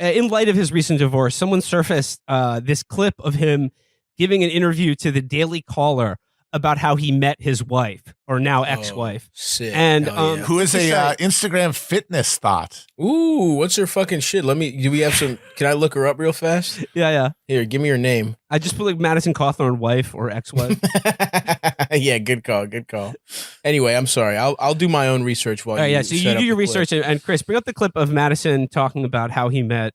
in light of his recent divorce, someone surfaced this clip of him giving an interview to the Daily Caller about how he met his wife, or now ex-wife. Sick. And who is a Instagram fitness thought. Ooh, what's her fucking shit? Do we have some, can I look her up real fast? Yeah. Here, give me her name. I just put like Madison Cawthorn wife or ex-wife. Yeah, good call. Anyway, I'm sorry. I'll do my own research while you so you do your research, and Chris, bring up the clip of Madison talking about how he met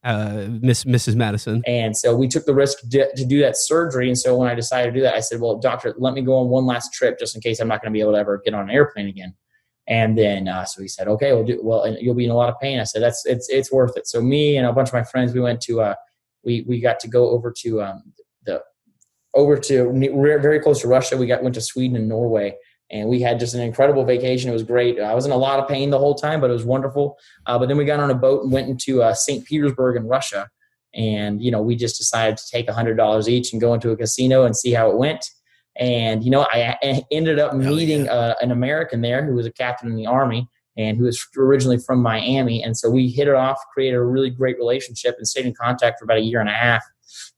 Mrs. Madison. And so we took the risk to do that surgery. And so when I decided to do that, I said, well, doctor, let me go on one last trip just in case I'm not going to be able to ever get on an airplane again. And then, so he said, okay, and you'll be in a lot of pain. I said, it's worth it. So me and a bunch of my friends, we went to, we got to go over to, very close to Russia. Went to Sweden and Norway. And we had just an incredible vacation. It was great. I was in a lot of pain the whole time, but it was wonderful. But then we got on a boat and went into St. Petersburg in Russia. And, we just decided to take $100 each and go into a casino and see how it went. And, I ended up meeting an American there who was a captain in the Army and who was originally from Miami. And so we hit it off, created a really great relationship, and stayed in contact for about a year and a half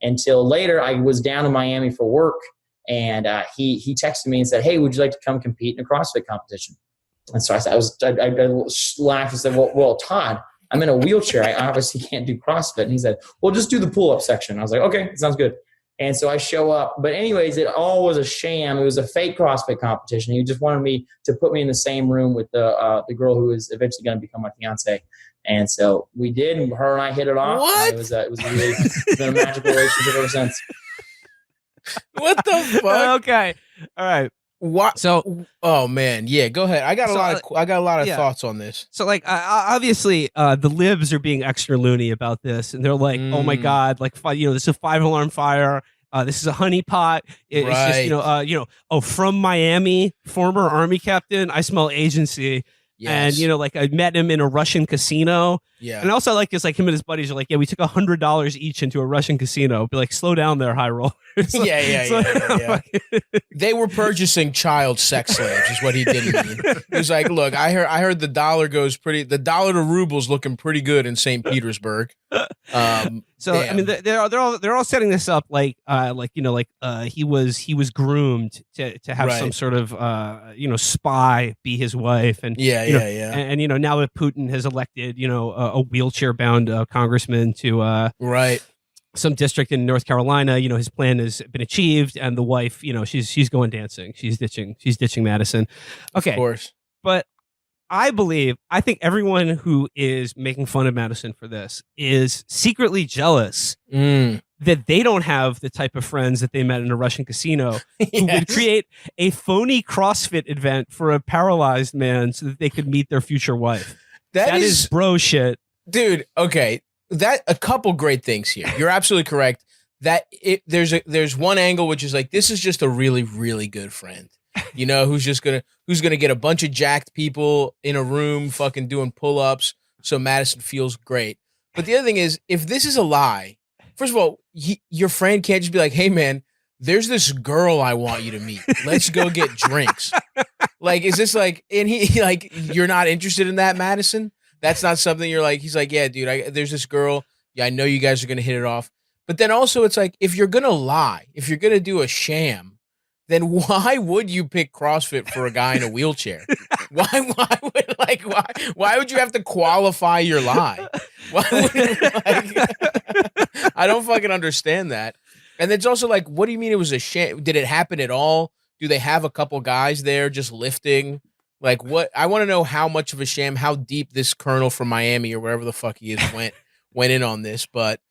until later I was down in Miami for work. And he texted me and said, hey, would you like to come compete in a CrossFit competition? And so I laughed and said, well, Todd, I'm in a wheelchair. I obviously can't do CrossFit. And he said, well, just do the pull-up section. I was like, okay, sounds good. And so I show up. But anyways, it all was a sham. It was a fake CrossFit competition. He just wanted me to put me in the same room with the girl who is eventually going to become my fiance. And so we did. And her and I hit it off. What? It was it's been a magical relationship ever since. What the fuck? Okay. All right. What? So, oh man, yeah. Go ahead. I got a lot of thoughts on this. So, like, obviously, the libs are being extra loony about this, and they're like, "Oh my god, like, this is a 5-alarm fire. This is a honeypot. It's just, from Miami, former Army captain. I smell agency." Yes. And, like, I met him in a Russian casino. Yeah. And also, like, it's like him and his buddies are like, yeah, we took $100 each into a Russian casino. Be like, slow down there, high rollers. Yeah. They were purchasing child sex slaves, is what he didn't mean. He was like, look, I heard the dollar to ruble's looking pretty good in St. Petersburg. So damn. I mean, they're all setting this up like he was groomed to have some sort of spy be his wife, and and now that Putin has elected a wheelchair bound congressman to some district in North Carolina, his plan has been achieved, and the wife, she's going dancing, she's ditching Madison. Okay, of course, but I think everyone who is making fun of Madison for this is secretly jealous that they don't have the type of friends that they met in a Russian casino who would create a phony CrossFit event for a paralyzed man so that they could meet their future wife. That is bro shit. Dude, okay. A couple great things here. You're absolutely correct. That there's one angle which is like, this is just a really, really good friend. Who's gonna get a bunch of jacked people in a room fucking doing pull-ups so Madison feels great. But the other thing is, if this is a lie, first of all, your friend can't just be like, hey man, there's this girl I want you to meet. Let's go get drinks. Like, is this like, and he like, you're not interested in that, Madison? That's not something you're like, he's like, yeah, dude, there's this girl. Yeah, I know you guys are going to hit it off. But then also it's like, if you're going to lie, if you're going to do a sham, then why would you pick CrossFit for a guy in a wheelchair? Why would you have to qualify your lie? I don't fucking understand that. And it's also like, what do you mean it was a sham? Did it happen at all? Do they have a couple guys there just lifting? Like, what? I want to know how much of a sham, how deep this colonel from Miami or wherever the fuck he is went in on this. But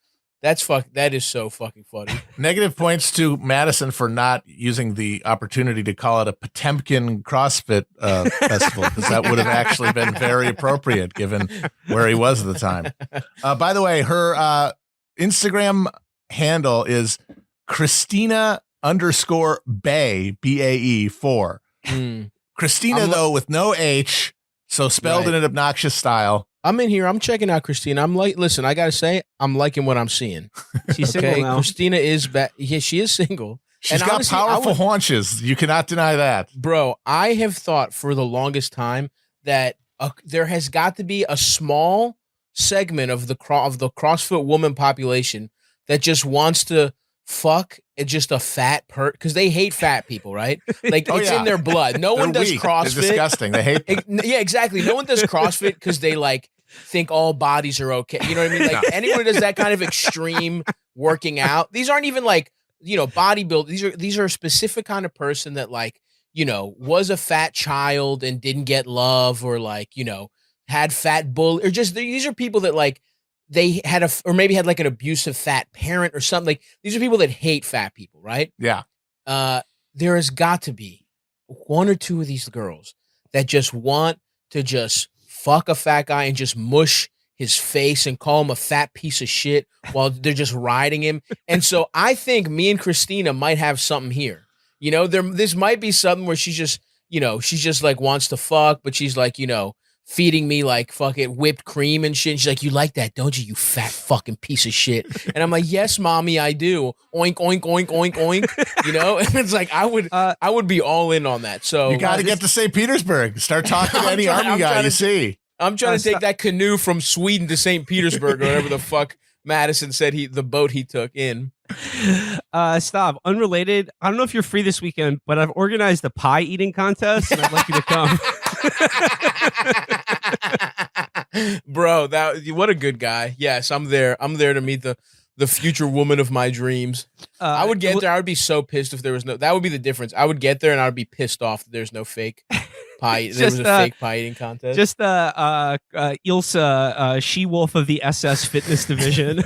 that is so fucking funny. Negative points to Madison for not using the opportunity to call it a Potemkin CrossFit festival, because that would have actually been very appropriate given where he was at the time. By the way, her Instagram handle is Christina_Bae, BAE 4. Christina, though, with no H, so spelled in an obnoxious style. I'm in here. I'm checking out Christina. Listen, I got to say, I'm liking what I'm seeing. She's single now. Christina is back. Yeah, she is single. She's got honestly, powerful haunches. You cannot deny that. Bro, I have thought for the longest time that there has got to be a small segment of the CrossFit woman population that just wants to fuck just a fat because they hate fat people, right? Like it's in their blood. No one does CrossFit. They're disgusting. They hate them. Yeah, exactly. No one does CrossFit because they like think all bodies are okay. You know what I mean? Like anyone who does that kind of extreme working out. These aren't even like, bodybuilding. These are a specific kind of person that like, was a fat child and didn't get love, or like, had fat bull, or just these are people that like they had or maybe had like an abusive fat parent or something. Like these are people that hate fat people, right? Yeah. There has got to be one or two of these girls that just want to just fuck a fat guy and just mush his face and call him a fat piece of shit while they're just riding him. And so I think me and Christina might have something here. This might be something where she's just like wants to fuck, but she's like, feeding me like fucking whipped cream and shit. And she's like, you like that, don't you fat fucking piece of shit? And I'm like, yes, mommy, I do. Oink, oink, oink, oink, oink. And it's like, I would be all in on that. So you got to get to St. Petersburg. Start talking to any army guy you see. I'm trying to take that canoe from Sweden to St. Petersburg or whatever the fuck Madison said the boat he took in. Stop. Unrelated. I don't know if you're free this weekend, but I've organized a pie eating contest and I'd like you to come. Bro, what a good guy. Yes, I'm there. I'm there to meet the future woman of my dreams. I would get there. I would be so pissed if there was that would be the difference. I would get there and I would be pissed off that there's no fake pie. There was a fake pie eating contest. Just Ilsa, she-wolf of the SS fitness division.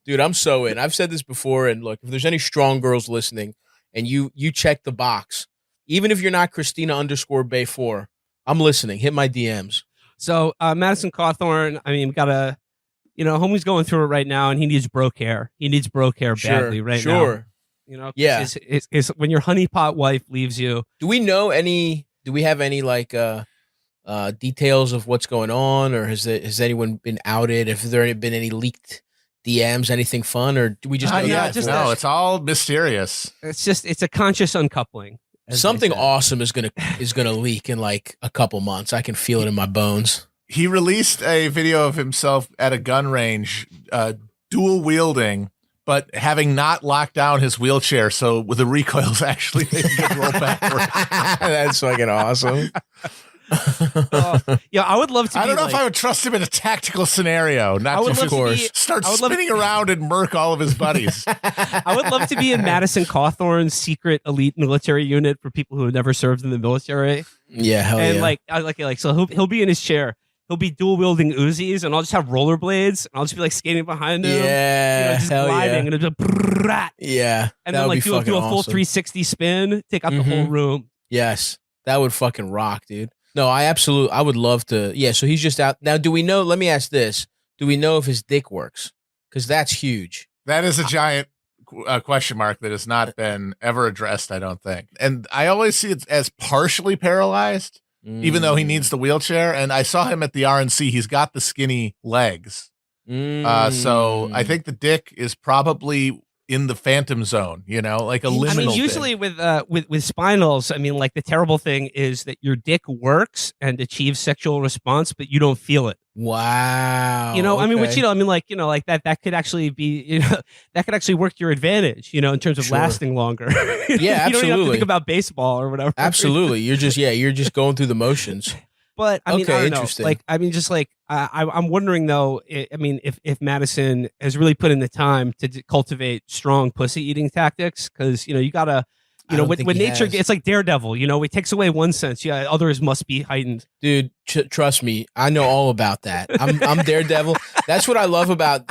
Dude, I'm so in. I've said this before, and look, if there's any strong girls listening and you check the box, even if you're not Christina_Bay4, I'm listening. Hit my DMs. So Madison Cawthorn, I mean, got a, homie's going through it right now, and he needs broke hair. He needs broke hair badly now. Sure. Yeah. It's when your honeypot wife leaves you. Do we have any like details of what's going on, or has anyone been outed? Have there been any leaked DMs, anything fun, or do we just no, it's all mysterious. It's a conscious uncoupling. Something awesome is gonna leak in like a couple months. I can feel it in my bones. He released a video of himself at a gun range, dual wielding, but having not locked down his wheelchair, so with the recoils actually they can roll backward. That's fucking awesome. Yeah, I would love to. I don't know if I would trust him in a tactical scenario. Not just, of course, start spinning around and murk all of his buddies. I would love to be in Madison Cawthorn's secret elite military unit for people who have never served in the military. Yeah, hell and yeah. So he'll be in his chair. He'll be dual wielding Uzis, and I'll just have rollerblades, and I'll just be like skating behind him. Yeah, just gliding, and it'll be yeah, and then like do a full awesome. 360 spin, take out the whole room. Yes, that would fucking rock, dude. No, I would love to. Yeah, so he's just out. Now, do we know, let me ask this. Do we know if his dick works? Because that's huge. That is a giant question mark that has not been ever addressed, I don't think. And I always see it as partially paralyzed, even though he needs the wheelchair. And I saw him at the RNC. He's got the skinny legs. So I think the dick is probably in the phantom zone, like a liminal. I mean, usually with spinals, I mean, like the terrible thing is that your dick works and achieves sexual response, but you don't feel it. Wow. I mean, which like that could actually be, that could actually work to your advantage, in terms of lasting longer. Yeah, absolutely. You don't even have to think about baseball or whatever. Absolutely. You're just going through the motions. But I mean, okay, I don't interesting. know. Like, I mean, just like I'm wondering though. I mean, if Madison has really put in the time to cultivate strong pussy eating tactics, because you gotta, when nature, it's like Daredevil. It takes away one sense, others must be heightened. Dude, trust me, I know all about that. I'm Daredevil. That's what I love about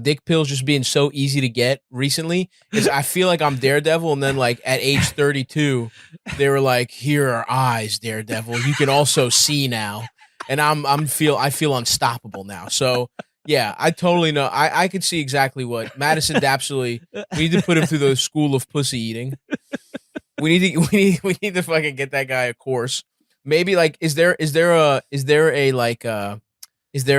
dick pills just being so easy to get recently. Is I feel like I'm Daredevil, and then like at age 32, they were like, "Here are eyes, Daredevil. You can also see now." And I feel unstoppable now. So yeah, I totally know. I could see exactly what Madison absolutely. We need to put him through the school of pussy eating. We need to fucking get that guy a course. Maybe like is there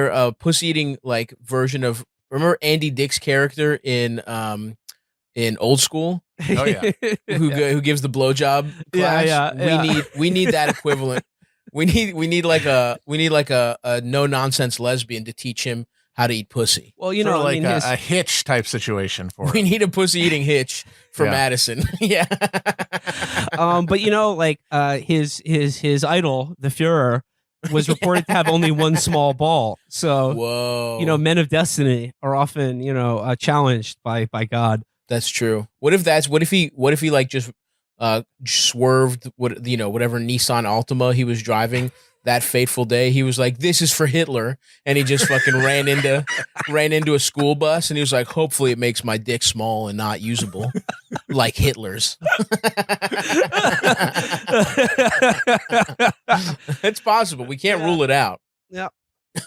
a pussy eating like version of, remember Andy Dick's character in Old School? Oh yeah. Who gives the blowjob class? Yeah. We need that equivalent. We need like a no nonsense lesbian to teach him how to eat pussy. Well, you know, like I mean, a hitch type situation for We him. need a pussy eating hitch for Madison. Yeah. but you know, like his idol, the Fuhrer, was reported to have only one small ball. So, whoa, you know, men of destiny are often, you know, challenged by God. That's true. What if he like just swerved whatever Nissan Altima he was driving that fateful day? He was like, "This is for Hitler," and he just fucking ran into a school bus, and he was like, "Hopefully, it makes my dick small and not usable, like Hitler's." It's possible. We can't rule it out. Yeah.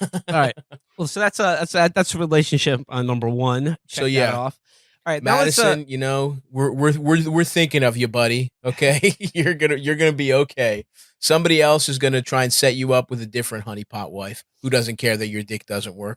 All right. Well, so that's relationship number one. Check So yeah. that off. All right, Madison, you know, we're thinking of you, buddy. Okay, you're gonna be okay. Somebody else is gonna try and set you up with a different honeypot wife who doesn't care that your dick doesn't work.